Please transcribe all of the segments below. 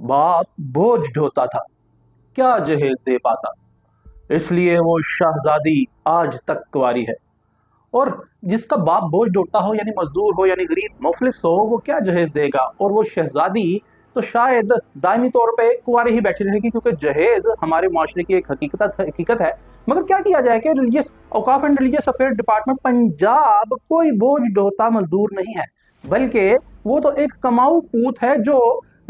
बाप बोझ ढोता था, क्या जहेज दे पाता, इसलिए वो शहजादी आज तक कुंवारी है। और जिसका बाप बोझ ढोता हो, यानी मजदूर हो, यानी गरीब मुफलिस हो, वो क्या जहेज देगा। और वो शहजादी तो शायद दायमी तौर पे कुंवारी ही बैठी रहेगी, क्योंकि जहेज हमारे माशरे की एक हकीकत है। मगर क्या किया जाए कि religious Auqaf and religious affair department Punjab कोई बोझ ढोता मजदूर नहीं है, बल्कि वो तो एक कमाऊ पूत है जो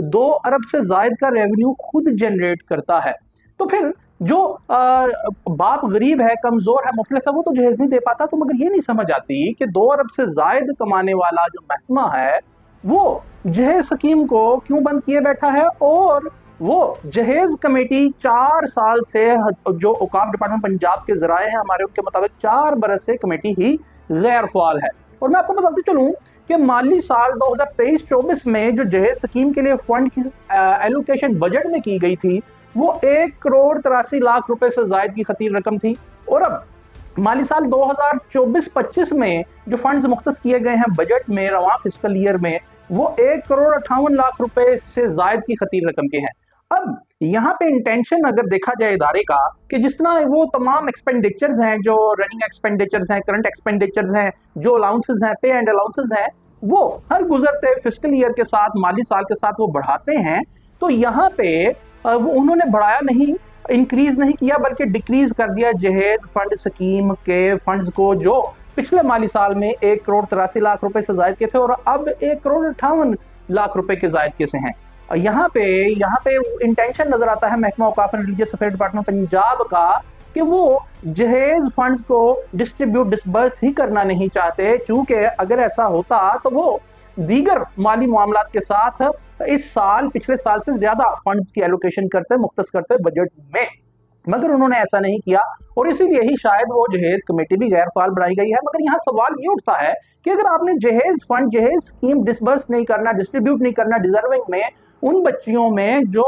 2 अरब से जायद का रेवेन्यू खुद जनरेट करता है। तो फिर जो बाप गरीब है, कमजोर है, मुफलिस है, वो तो जहेज नहीं दे पाता। तो मगर ये नहीं समझ आती कि 2 अरब से जायद कमाने वाला जो महकमा है वो जहेज स्कीम को क्यों बंद किए बैठा है। और वो जहेज कमेटी 4 साल से, जो औकाफ डिपार्टमेंट पंजाब के जराए हैं हमारे, उनके मुताबिक 4 बरस से कमेटी ही गैर फाल है। और मैं आपको बताते चलूं कि माली साल 2023-24 में जो जहेज स्कीम के लिए फंड की एलोकेशन बजट में की गई थी, वो 1 करोड़ 83 लाख रुपए से जायद की खतीर रकम थी। और अब माली साल 2024-25 में जो फंड्स मुख्तस किए गए हैं बजट में रवां फिस्कल ईयर में, वो 1 करोड़ 58 लाख रुपए से जायद की खतीर रकम के हैं। अब यहाँ पे इंटेंशन अगर देखा जाए इदारे का, कि जिस तरह वो तमाम एक्सपेंडिचर्स हैं, जो रनिंग एक्सपेंडिचर्स हैं, करंट एक्सपेंडिचर्स हैं, जो अलाउंसेस हैं, पे एंड अलाउंसेस हैं, वो हर गुजरते फिस्कल ईयर के साथ, माली साल के साथ वो बढ़ाते हैं। तो यहाँ पे वो उन्होंने बढ़ाया नहीं, इंक्रीज नहीं किया, बल्कि डिक्रीज कर दिया जहेज फंड स्कीम के फंड्स को, जो पिछले माली साल में 1 करोड़ 83 लाख रुपए से जायद के थे और अब 1 करोड़ 58 लाख रुपए के जायद के से हैं। यहाँ पे इंटेंशन नजर आता है महकमा Auqaf and religious affair department Punjab का, कि वो जहेज फंड्स को डिस्ट्रीब्यूट डिसबर्स ही करना नहीं चाहते, क्योंकि अगर ऐसा होता तो वो दीगर माली मामलात के साथ इस साल पिछले साल से ज्यादा फंड्स की एलोकेशन करते, मुख्तस करते बजट में। मगर उन्होंने ऐसा नहीं किया और इसीलिए ही शायद वो जहेज कमेटी भी गैर फाल बनाई गई है। मगर यहाँ सवाल ये उठता है कि अगर आपने जहेज फंड, जहेज स्कीम डिसबर्स नहीं करना, डिस्ट्रीब्यूट नहीं करना डिजर्विंग में, उन बच्चियों में जो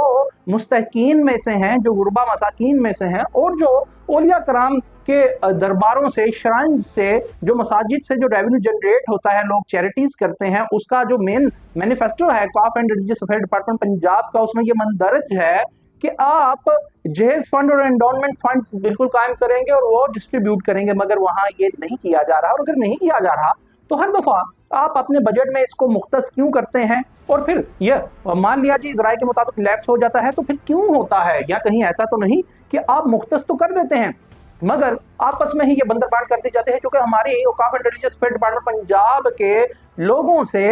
मुस्तहकीन में से हैं, जो गुरबा मसाकीन में से हैं, और जो औलिया कराम के दरबारों से, श्राइन से, जो मसाजिद से जो रेवेन्यू जनरेट होता है, लोग चैरिटीज करते हैं, उसका जो मेन मैनिफेस्टो है Auqaf and religious affair department Punjab का, उसमें ये मंदरज है कि आप जहेज फंड और एंडोनमेंट फंड बिल्कुल कायम करेंगे और वो डिस्ट्रीब्यूट करेंगे। मगर वहां ये नहीं किया जा रहा, और अगर नहीं किया जा रहा तो हर दफा आप अपने बजट में इसको मुख्तस क्यों करते हैं। और फिर यह मान लिया जी इस राय के मुताबिक लैप्स हो जाता है, तो फिर क्यों होता है, या कहीं ऐसा तो नहीं कि आप मुख्तस तो कर देते हैं मगर आपस में ही ये बंदरबांट करते जाते हैं। क्योंकि हमारी Auqaf and religious affair department Punjab के लोगों से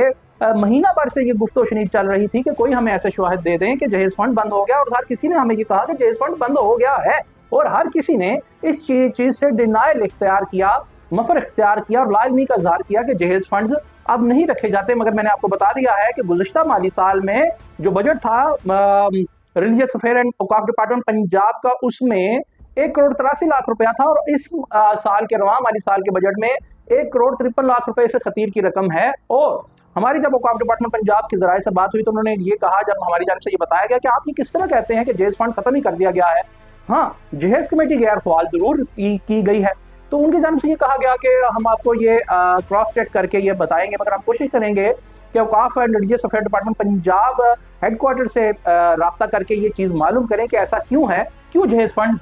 महीना भर से ये गुफ्तो शनीद चल रही थी कि कोई हमें ऐसे शवाहिद दे दें कि जहेज फंड बंद हो गया, और हर किसी ने हमें ये कहा कि जहेज फंड बंद हो गया है, और हर किसी ने इस चीज से डिनायल इख्तियार किया, मफर इख्तियार किया और लाजमी का इजहार किया कि जहेज फंड अब नहीं रखे जाते। मगर मैंने आपको बता दिया है कि गुज़िश्ता माली साल में जो बजट था religious affair and Auqaf department Punjab का, उसमें 1 करोड़ 83 लाख रुपया था, और इस साल के रवां माली साल के बजट में 1 करोड़ 53 लाख रुपए से खतीर की रकम है। और हमारी जब औकाफ डिपार्टमेंट पंजाब के जराये से बात हुई तो उन्होंने ये कहा, जब हमारी जानब से ये बताया गया कि आप ये किस तरह कहते हैं कि जहेज फंड खत्म ही कर दिया गया है। हाँ, जहेज कमेटी गैर फाल जरूर की गई है, तो उनकी जानब से ये कहा गया कि हम आपको ये क्रॉस चेक करके ये बताएंगे, मगर हम कोशिश करेंगे कि Auqaf and religious affair department Punjab headquarter से राब्ता करके ये चीज़ मालूम करें कि ऐसा क्यों है, क्यों जहेज फंड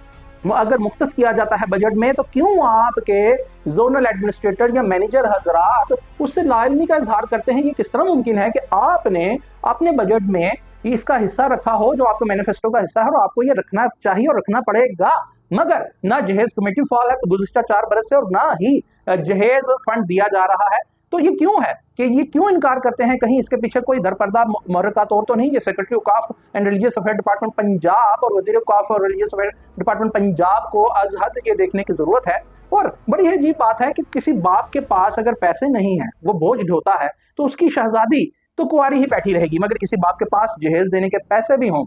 अगर मुख्तस किया जाता है बजट में, तो क्यों आपके जोनल एडमिनिस्ट्रेटर या मैनेजर हजरात उससे लाजमी का इजहार करते हैं। ये किस तरह मुमकिन है कि आपने अपने बजट में इसका हिस्सा रखा हो, जो आपके मैनिफेस्टो का हिस्सा है, और आपको ये रखना चाहिए और रखना पड़ेगा। मगर ना जहेज कमेटी फाल है गुज़िश्ता 4 बरस से, और ना ही जहेज फंड दिया जा रहा है। तो ये क्यों है कि ये क्यों इनकार करते हैं, कहीं इसके पीछे कोई दरपर्दा मुहर्रिका तौर तो नहीं। ये secretary Auqaf and religious affair department Punjab और वजीर औकाफ और रिलीजियस अफेयर डिपार्टमेंट पंजाब को अज हद ये देखने की जरूरत है। और बड़ी अजीब बात है कि किसी बाप के पास अगर पैसे नहीं है, वो बोझ ढोता है, तो उसकी शहजादी तो कुंवारी ही बैठी रहेगी। मगर किसी बाप के पास जहेज देने के पैसे भी हों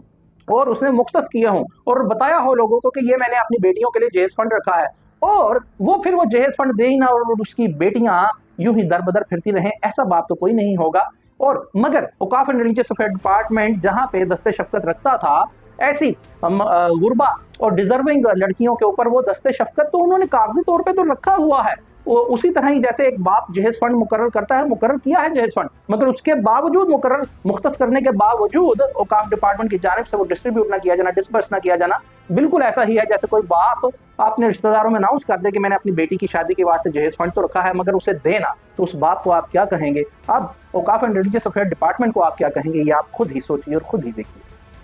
और उसने मुख्तस किए हों और बताया हो लोगों को कि ये मैंने अपनी बेटियों के लिए जहेज फंड रखा है, और वो फिर वो जहेज फंड दे ही ना और उसकी बेटियां यूं ही दर बदर फिरती रहें, ऐसा बात तो कोई नहीं होगा। और मगर औकाफ एंड रिलीजियस अफेयर डिपार्टमेंट जहां पे दस्ते शफकत रखता था, ऐसी गुरबा और डिजर्विंग लड़कियों के ऊपर वो दस्ते शफकत तो उन्होंने कागजी तौर पे तो रखा हुआ है, उसी तरह ही जैसे एक बाप जहेज फंड मुकर्रर करता है, मुकर्रर किया है जहेज फंड, मगर उसके बावजूद मुकर्रर मुख्तस करने के बावजूद औकाफ डिपार्टमेंट की जानिब से वो डिस्ट्रीब्यूट ना किया जाना, डिस्पर्स ना किया जाना, बिल्कुल ऐसा ही है जैसे कोई बाप अपने रिश्तेदारों में अनाउंस कर दे कि मैंने अपनी बेटी की शादी के वास्ते जहेज फंड तो रखा है मगर उसे देना, तो उस बाप को आप क्या कहेंगे? अब औकाफ एंड रिलीजियस अफेयर डिपार्टमेंट को आप क्या कहेंगे? ये आप खुद ही सोचिए और खुद ही देखिए।